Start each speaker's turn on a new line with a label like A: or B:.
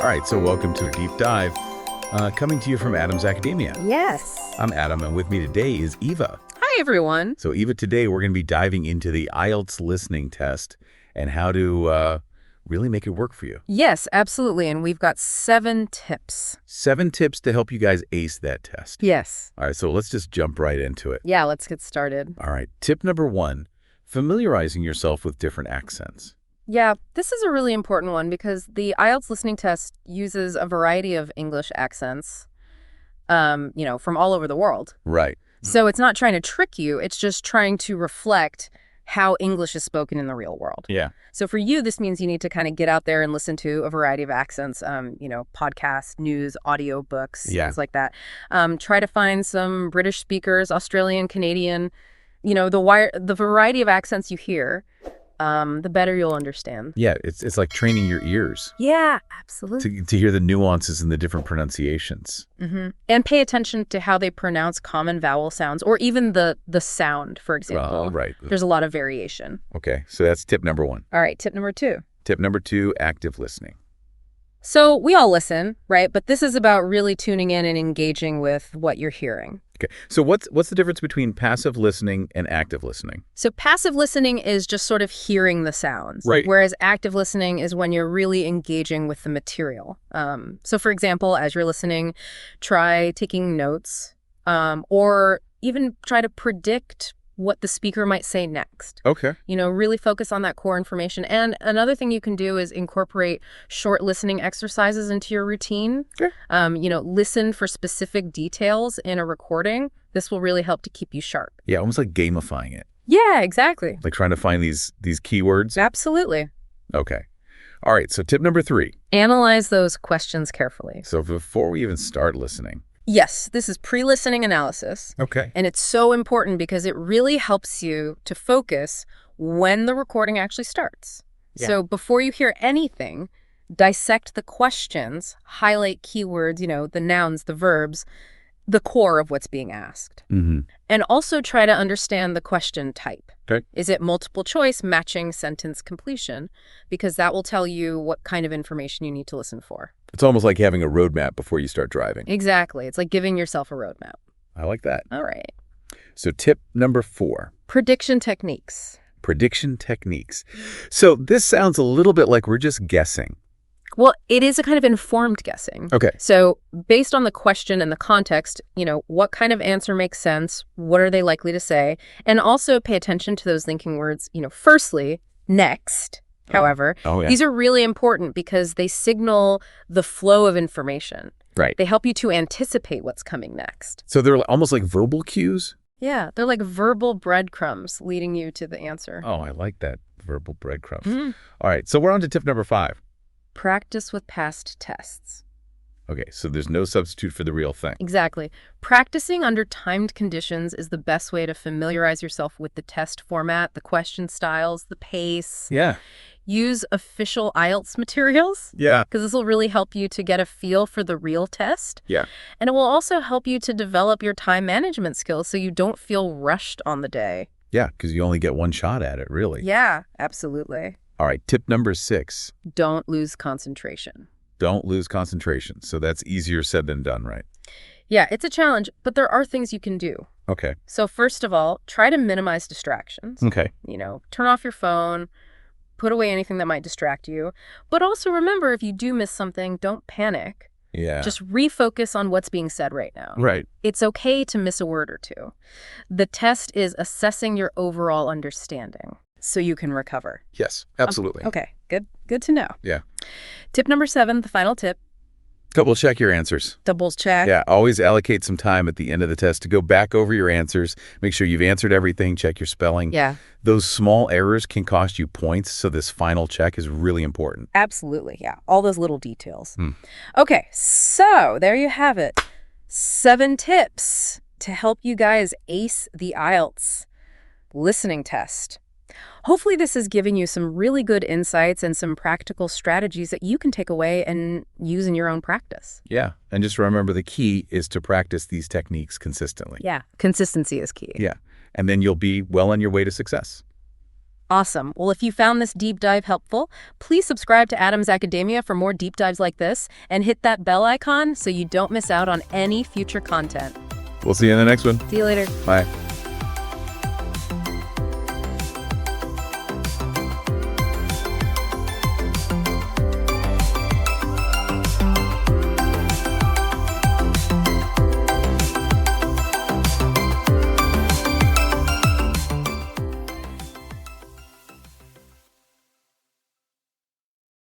A: All right, so welcome to a deep dive, coming to you from Adams Academia.
B: Yes.
A: I'm Adam, and with me today is Eva.
B: Hi, everyone.
A: So Eva, today we're going to be diving into the IELTS listening test and how to really make it work for you.
B: Yes, absolutely. And we've got 7 tips.
A: 7 tips to help you guys ace that test.
B: Yes.
A: All right, so let's just jump right into it.
B: Yeah, let's get started.
A: All right, tip number 1, familiarizing yourself with different accents.
B: Yeah, this is a really important one because the IELTS listening test uses a variety of English accents, from all over the world.
A: Right.
B: So it's not trying to trick you. It's just trying to reflect how English is spoken in the real world.
A: Yeah.
B: So for you, this means you need to kind of get out there and listen to a variety of accents, podcasts, news, audio books, things like that. Try to find some British speakers, Australian, Canadian, the variety of accents you hear. The better you'll understand.
A: Yeah, it's like training your ears.
B: Yeah, absolutely.
A: To hear the nuances and the different pronunciations.
B: Mm-hmm. And pay attention to how they pronounce common vowel sounds, or even the sound, for example.
A: Right.
B: There's a lot of variation.
A: Okay, so that's tip number 1.
B: All right, tip number 2.
A: Tip number 2, active listening.
B: So we all listen, right? But this is about really tuning in and engaging with what you're hearing.
A: Okay, so what's the difference between passive listening and active listening?
B: So passive listening is just sort of hearing the sounds.
A: Right.
B: Whereas active listening is when you're really engaging with the material. So for example, as you're listening, try taking notes or even try to predict what the speaker might say next.
A: Okay.
B: Really focus on that core information. And another thing you can do is incorporate short listening exercises into your routine.
A: Okay.
B: Listen for specific details in a recording. This will really help to keep you sharp.
A: Yeah, almost like gamifying it.
B: Yeah, exactly.
A: Like trying to find these keywords.
B: Absolutely.
A: Okay. All right, so tip number 3.
B: Analyze those questions carefully.
A: So before we even start listening.
B: Yes, this is pre-listening analysis.
A: Okay.
B: And it's so important because it really helps you to focus when the recording actually starts.
A: Yeah.
B: So before you hear anything, dissect the questions, highlight keywords, the nouns, the verbs, the core of what's being asked.
A: Mm-hmm.
B: And also try to understand the question type.
A: Okay.
B: Is it multiple choice, matching, sentence completion? Because that will tell you what kind of information you need to listen for.
A: It's almost like having a roadmap before you start driving.
B: Exactly. It's like giving yourself a roadmap.
A: I like that.
B: All right.
A: So tip number 4.
B: Prediction techniques.
A: Prediction techniques. So this sounds a little bit like we're just guessing.
B: Well, it is a kind of informed guessing.
A: Okay.
B: So based on the question and the context, what kind of answer makes sense? What are they likely to say? And also pay attention to those linking words, firstly, next. However, these are really important because they signal the flow of information.
A: Right.
B: They help you to anticipate what's coming next.
A: So they're almost like verbal cues?
B: Yeah, they're like verbal breadcrumbs leading you to the answer.
A: Oh, I like that, verbal breadcrumbs.
B: Mm-hmm.
A: All right, so we're on to tip number 5.
B: Practice with past tests.
A: Okay, so there's no substitute for the real thing.
B: Exactly. Practicing under timed conditions is the best way to familiarize yourself with the test format, the question styles, the pace.
A: Yeah.
B: Use official IELTS materials.
A: Yeah.
B: Because this will really help you to get a feel for the real test.
A: Yeah.
B: And it will also help you to develop your time management skills so you don't feel rushed on the day.
A: Yeah, because you only get one shot at it, really.
B: Yeah, absolutely.
A: All right, tip number 6.
B: Don't lose concentration.
A: Don't lose concentration. So that's easier said than done, right?
B: Yeah, it's a challenge, but there are things you can do.
A: Okay.
B: So first of all, try to minimize distractions.
A: Okay.
B: Turn off your phone, put away anything that might distract you. But also remember, if you do miss something, don't panic.
A: Yeah.
B: Just refocus on what's being said right now.
A: Right.
B: It's okay to miss a word or two. The test is assessing your overall understanding so you can recover.
A: Yes, absolutely.
B: Okay, good to know.
A: Yeah.
B: Tip number 7, the final tip.
A: Double check your answers.
B: Double check.
A: Yeah, always allocate some time at the end of the test to go back over your answers. Make sure you've answered everything. Check your spelling.
B: Yeah.
A: Those small errors can cost you points, so this final check is really important.
B: Absolutely, yeah. All those little details. Okay, so there you have it. 7 tips to help you guys ace the IELTS listening test. Hopefully this is giving you some really good insights and some practical strategies that you can take away and use in your own practice.
A: Yeah, and just remember the key is to practice these techniques consistently.
B: Yeah, consistency is key.
A: Yeah, and then you'll be well on your way to success.
B: Awesome. Well, if you found this deep dive helpful, please subscribe to Adams Academia for more deep dives like this and hit that bell icon so you don't miss out on any future content.
A: We'll see you in the next one.
B: See you later.
A: Bye.